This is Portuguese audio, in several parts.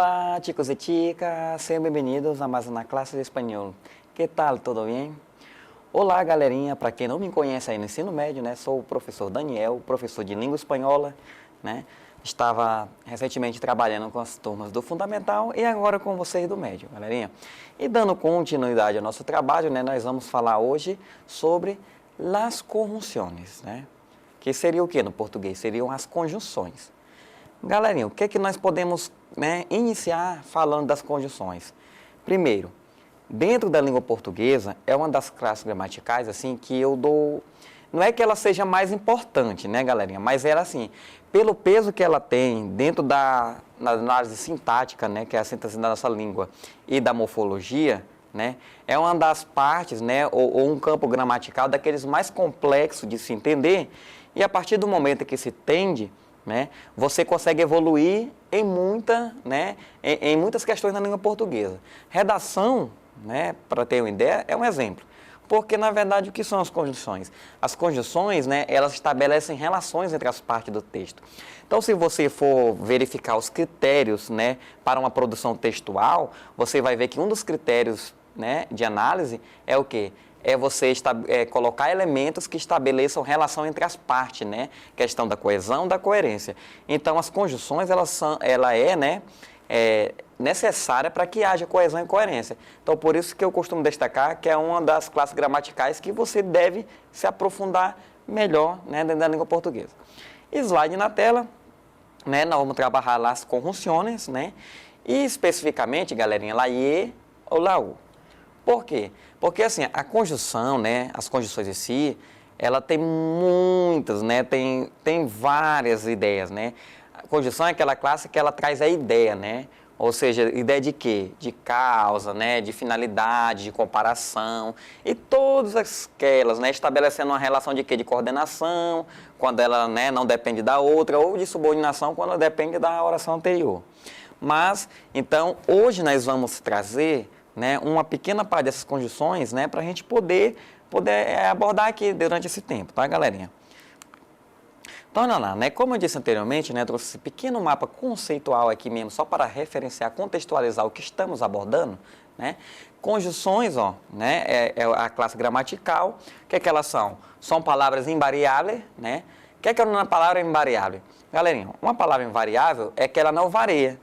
Hola chicos y chicas, sejam bem-vindos a mais uma classe de espanhol. Que tal, tudo bem? Olá galerinha, para quem não me conhece aí no ensino médio, né? Sou o professor Daniel, professor de língua espanhola, né? Estava recentemente trabalhando com as turmas do Fundamental e agora com vocês do Médio, galerinha. E dando continuidade ao nosso trabalho, né? Nós vamos falar hoje sobre las conjunciones, né? Que seria o que no português? Seriam as conjunções. Galerinha, o que é que nós podemos, né, iniciar falando das conjunções? Primeiro, dentro da língua portuguesa, é uma das classes gramaticais, assim, que eu dou... Não é que ela seja mais importante, né, galerinha? Mas ela, assim, pelo peso que ela tem dentro da análise sintática, né, que é a síntese da nossa língua, e da morfologia, né, é uma das partes, né, ou um campo gramatical daqueles mais complexos de se entender, e a partir do momento que se tende, né, você consegue evoluir em muitas questões na língua portuguesa. Redação, né, para ter uma ideia, é um exemplo. Porque, na verdade, o que são as conjunções? As conjunções, né, elas estabelecem relações entre as partes do texto. Então, se você for verificar os critérios, né, para uma produção textual, você vai ver que um dos critérios, né, de análise é o quê? É você colocar elementos que estabeleçam relação entre as partes, né? Questão da coesão, da coerência. Então, as conjunções, ela é necessária para que haja coesão e coerência. Então, por isso que eu costumo destacar que é uma das classes gramaticais que você deve se aprofundar melhor, né, dentro da língua portuguesa. Slide na tela, né? Nós vamos trabalhar lá as conjunções, né? E especificamente, galerinha, la ye ou la u. Por quê? Porque, assim, a conjunção, né, as conjunções em si, ela tem muitas, né, tem várias ideias, né. A conjunção é aquela classe que ela traz a ideia, né, ou seja, ideia de quê? De causa, né, de finalidade, de comparação, e todas aquelas, né, estabelecendo uma relação de quê? De coordenação, quando ela, né, não depende da outra, ou de subordinação, quando ela depende da oração anterior. Mas, então, hoje nós vamos trazer, né, uma pequena parte dessas conjunções, né, para a gente poder abordar aqui durante esse tempo, tá, galerinha? Então, olha lá, né, como eu disse anteriormente, né, trouxe esse pequeno mapa conceitual aqui mesmo, só para referenciar, contextualizar o que estamos abordando, né? Conjunções, ó, né, é a classe gramatical. O que é que elas são? São palavras invariáveis, né? O que é uma palavra invariável? Galerinha, uma palavra invariável é que ela não varia.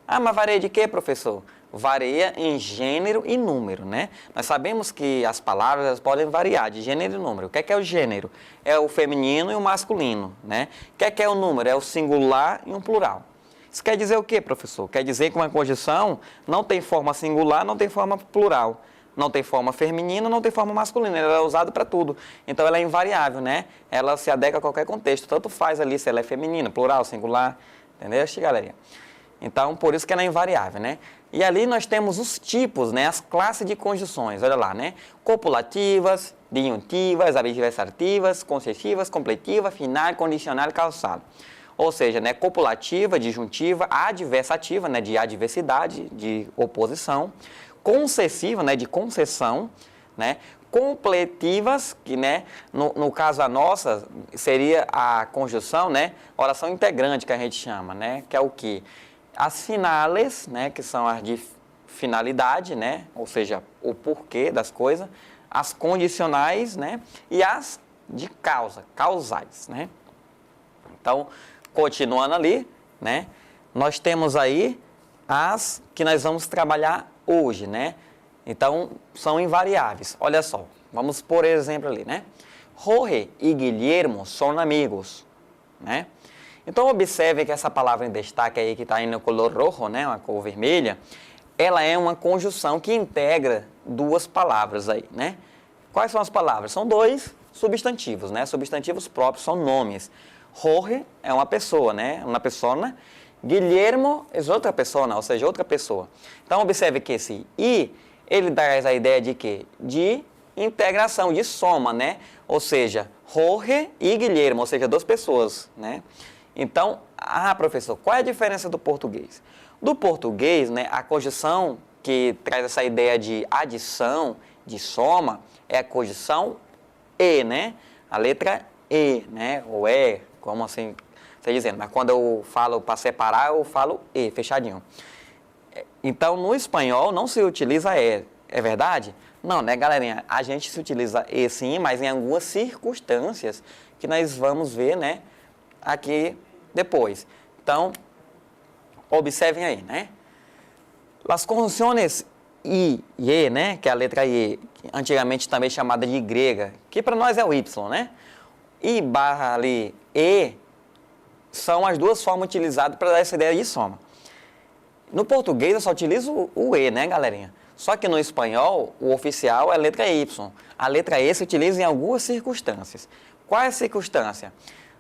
Ah, mas varia de quê, professor? Varia em gênero e número, né? Nós sabemos que as palavras podem variar de gênero e número. O que é o gênero? É o feminino e o masculino, né? O que é o número? É o singular e um plural. Isso quer dizer o quê, professor? Quer dizer que uma conjunção não tem forma singular, não tem forma plural. Não tem forma feminina, não tem forma masculina. Ela é usada para tudo. Então, ela é invariável, né? Ela se adequa a qualquer contexto. Tanto faz ali se ela é feminina, plural, singular. Entendeu, galerinha? Então, por isso que ela é invariável, né? E ali nós temos os tipos, né? As classes de conjunções, olha lá, né? Copulativas, disjuntivas, adversativas, concessivas, completiva, final, condicional e causal. Ou seja, né? Copulativa, disjuntiva, adversativa, né? De adversidade, de oposição, concessiva, né? De concessão, né? Completivas, que, né, no caso a nossa, seria a conjunção, né? Oração integrante, que a gente chama, né? Que é o quê? As finales, né, que são as de finalidade, né, ou seja, o porquê das coisas, as condicionais, né, e as de causa, causais, né. Então, continuando ali, né, nós temos aí as que nós vamos trabalhar hoje, né. Então, são invariáveis. Olha só, vamos por exemplo ali, né. Jorge e Guillermo são amigos, né. Então, observe que essa palavra em destaque aí, que está aí no color rojo, né, uma cor vermelha, ela é uma conjunção que integra duas palavras aí, né? Quais são as palavras? São dois substantivos, né? Substantivos próprios são nomes. Jorge é uma pessoa, né? Uma persona. Guillermo é outra persona, ou seja, outra pessoa. Então, observe que esse I, ele traz a ideia de quê? De integração, de soma, né? Ou seja, Jorge e Guillermo, ou seja, duas pessoas, né? Então, professor, qual é a diferença do português? Do português, né, a conjunção que traz essa ideia de adição, de soma, é a conjunção E, né? A letra E, né? Ou E, como assim, você dizendo. Mas quando eu falo para separar, eu falo E, fechadinho. Então, no espanhol não se utiliza E, é verdade? Não, né, galerinha? A gente se utiliza E sim, mas em algumas circunstâncias que nós vamos ver, né, aqui depois. Então, observem aí, né? As conjunções I e E, né, que é a letra I, antigamente também chamada de grega, que para nós é o Y, né? I barra ali E são as duas formas utilizadas para dar essa ideia de soma. No português eu só utilizo o E, né, galerinha? Só que no espanhol, o oficial é a letra Y. A letra E se utiliza em algumas circunstâncias. Qual é a circunstância?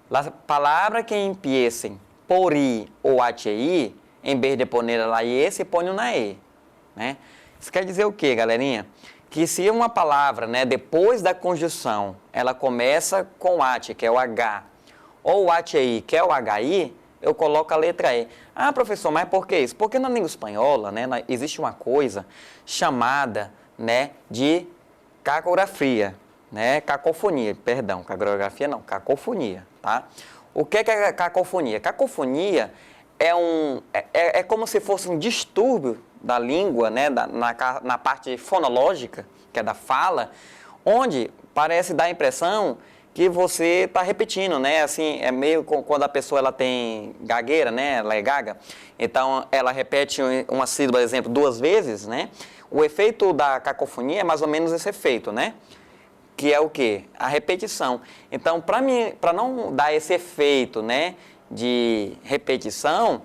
As palavras que empiecem por I ou HI, em vez de pôr lá E, se põe na E, né? Isso quer dizer o quê, galerinha? Que se uma palavra, né, depois da conjunção, ela começa com H, que é o H, ou o HI, que é o HI, eu coloco a letra E. Ah, professor, mas por que isso? Porque na língua espanhola, né, existe uma coisa chamada, né, de cacografia, né, cacofonia, perdão, cacografia não, cacofonia, tá? O que é cacofonia? Cacofonia é como se fosse um distúrbio da língua, né, na parte fonológica, que é da fala, onde parece dar a impressão que você está repetindo, né? Assim, é meio quando a pessoa ela tem gagueira, né? Ela é gaga. Então, ela repete uma sílaba, por exemplo, 2 vezes, né? O efeito da cacofonia é mais ou menos esse efeito, né? Que é o quê? A repetição. Então, para não dar esse efeito, né, de repetição,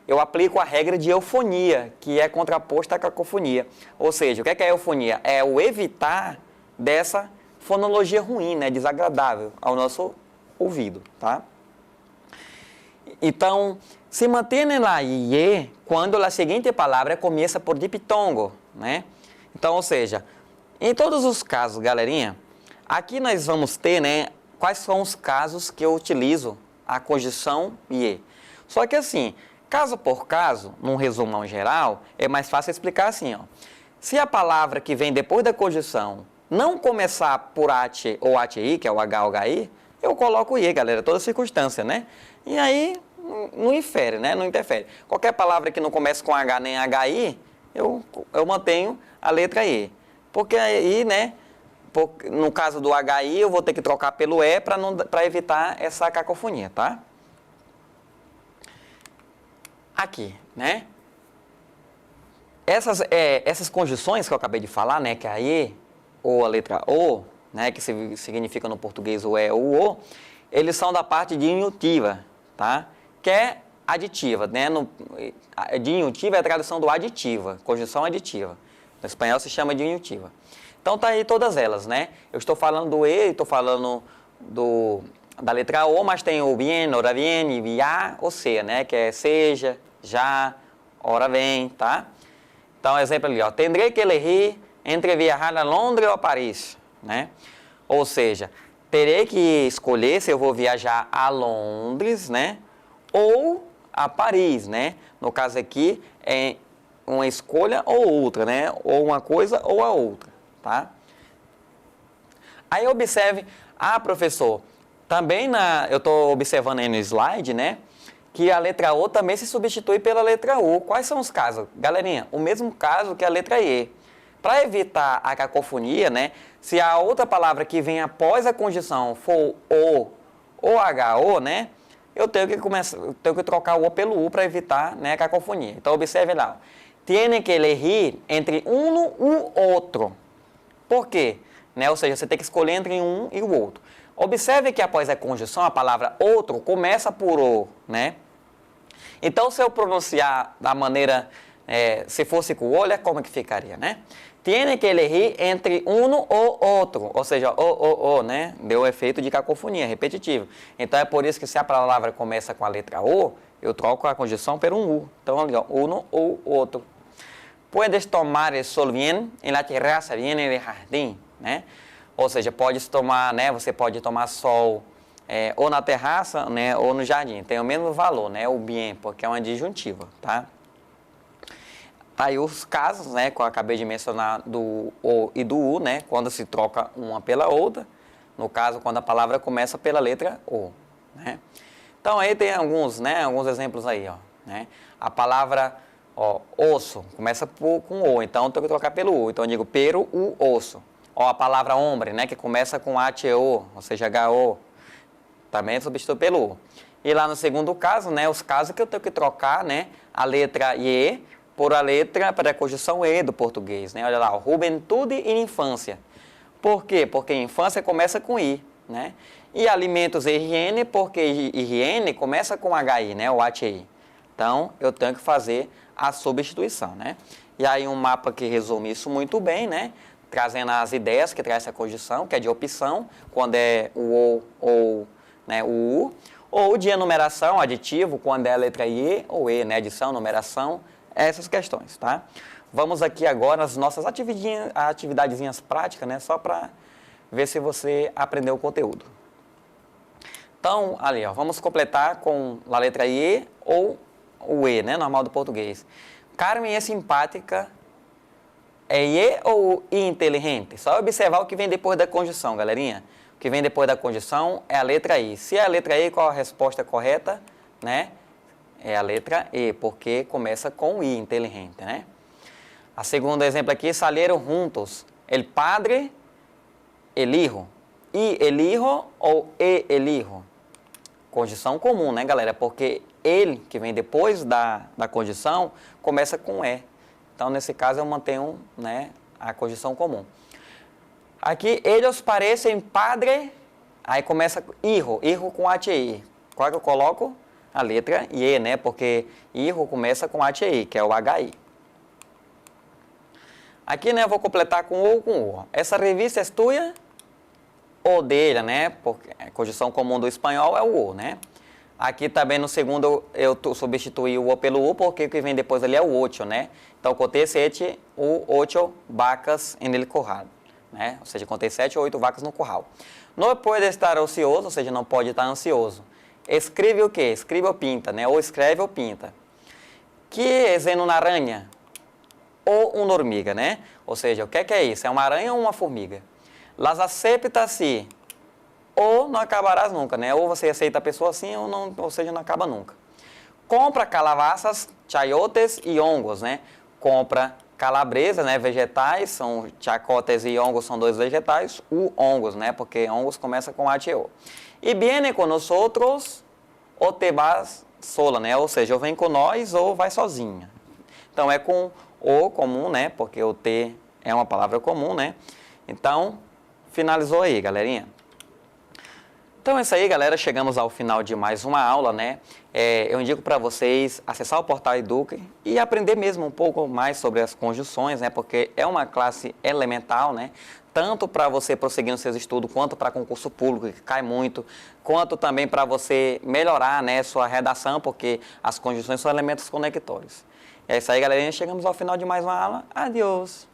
eu aplico a regra de eufonia, que é contraposta à cacofonia. Ou seja, o que é a eufonia? É o evitar dessa fonologia ruim, né, desagradável ao nosso ouvido, tá? Então, se mantém lá IE quando a seguinte palavra começa por diptongo, né? Então, ou seja, em todos os casos, galerinha, aqui nós vamos ter, né, quais são os casos que eu utilizo a conjunção IE. Só que assim, caso por caso, num resumão geral, é mais fácil explicar assim, ó. Se a palavra que vem depois da conjunção não começar por H ou HI, que é o H ou HI, eu coloco o I, galera, toda circunstância, né? E aí, não infere, né? Não interfere. Qualquer palavra que não comece com H nem HI, eu mantenho a letra I. Porque aí, né, no caso do HI, eu vou ter que trocar pelo E para evitar essa cacofonia, tá? Aqui, né? Essas conjunções que eu acabei de falar, né, que é a E ou a letra O, né, que significa no português o E ou o O, eles são da parte diminutiva, tá? Que é aditiva, né? Diminutiva é a tradução do aditiva, conjunção aditiva. No espanhol se chama diminutiva. Então tá aí todas elas, né? Eu estou falando do E, estou falando da letra O, mas tem o bien, ora bien, e ya, ou seja, né? Que é seja, já, ora vem, tá? Então, exemplo ali, ó. Tendré que elegir entre viajar a Londres ou a Paris, né? Ou seja, terei que escolher se eu vou viajar a Londres, né? Ou a Paris, né? No caso aqui, é uma escolha ou outra, né? Ou uma coisa ou a outra, tá? Aí observe, professor, também eu estou observando aí no slide, né? Que a letra O também se substitui pela letra U. Quais são os casos? Galerinha, o mesmo caso que a letra E. Para evitar a cacofonia, né? Se a outra palavra que vem após a conjunção for O ou HO, né? Eu tenho que trocar o O pelo U para evitar, né, a cacofonia. Então, observe lá. Tiene que elegir entre um e outro. Por quê? Né? Ou seja, você tem que escolher entre um e o outro. Observe que após a conjunção, a palavra outro começa por O, né? Então, se eu pronunciar da maneira, se fosse com o olho, como que ficaria, né? Tiene que elegir entre um ou outro, ou seja, né? Deu o efeito de cacofonia, repetitivo. Então, é por isso que se a palavra começa com a letra O, eu troco a conjunção por um U. Então, ali, ó, uno ou outro. Puedes tomar el sol bien en la terraza, bien en el jardín, né? Ou seja, né? Você pode tomar sol ou na terraça, né? Ou no jardim. Tem o mesmo valor, né? O bien, porque é uma disjuntiva, tá? Aí os casos, né, que eu acabei de mencionar do O e do U, né, quando se troca uma pela outra, no caso, quando a palavra começa pela letra O, né. Então, aí tem alguns exemplos aí, ó, né. A palavra Ó, osso, começa com o, então eu tenho que trocar pelo u. Então eu digo pero o osso. Ó, a palavra hombre, né, que começa com H-O, ou seja, H-O, também substitui pelo u. E lá no segundo caso, né, os casos que eu tenho que trocar, né, a letra I por a letra preposição E do português, né? Olha lá, juventude e infância. Por quê? Porque infância começa com I, né? E alimentos e higiene, porque higiene começa com HI, né, o HI. Então, eu tenho que fazer a substituição, né? E aí um mapa que resume isso muito bem, né? Trazendo as ideias que traz essa conjunção, que é de opção, quando é o ou né, o U, ou de enumeração, aditivo, quando é a letra I ou E, né? Adição, numeração, essas questões, tá? Vamos aqui agora às nossas atividadezinhas práticas, né? Só para ver se você aprendeu o conteúdo. Então, ali, ó, vamos completar com a letra I ou o E, né? Normal do português. Carmen é simpática. É I ou I inteligente? Só observar o que vem depois da conjunção, galerinha. O que vem depois da conjunção é a letra I. Se é a letra I, qual a resposta correta, né? É a letra E, porque começa com I, inteligente, né? A segundo exemplo aqui, salieron juntos. El padre, el hijo. I, el hijo ou E, el hijo? Conjunção comum, né, galera? Porque ele, que vem depois da conjunção, começa com E. Então, nesse caso, eu mantenho, né, a conjunção comum. Aqui, ellos parecem padre, aí começa hijo, hijo com HI. Qual é que eu coloco? A letra I, né? Porque hijo começa com HI, que é o HI. Aqui, né, eu vou completar com O ou com O. Essa revista é tua ou dele, né? Porque a conjunção comum do espanhol é o O, né? Aqui também no segundo eu substituí o O pelo U, porque o que vem depois ali é o ocho, né? Então, contei 7 ou 8 vacas en el corral, né? Ou seja, contei 7 ou 8 vacas no curral. Não pode estar ocioso, ou seja, não pode estar ansioso. Escreve o quê? Escreve ou pinta, né? Ou escreve ou pinta. Que é uma aranha? Ou uma hormiga, né? Ou seja, o que é isso? É uma aranha ou uma formiga? Las aceptas si. Ou não acabarás nunca, né? Ou você aceita a pessoa assim, ou, não, ou seja, não acaba nunca. Compra calabazas, chayotes e hongos, né? Compra calabresa, né? Vegetais, são chacotes e hongos são dois vegetais. O hongos, né? Porque hongos começa com H-O. E viene com nós outros, ou te vas sola, né? Ou seja, ou vem com nós ou vai sozinha. Então, é com o comum, né? Porque o T é uma palavra comum, né? Então, finalizou aí, galerinha. Então é isso aí, galera. Chegamos ao final de mais uma aula, né? Eu indico para vocês acessar o portal Eduque e aprender mesmo um pouco mais sobre as conjunções, né? Porque é uma classe elemental, né? Tanto para você prosseguir nos seus estudos, quanto para concurso público, que cai muito, quanto também para você melhorar, né, sua redação, porque as conjunções são elementos conectores. É isso aí, galerinha. Chegamos ao final de mais uma aula. Adeus!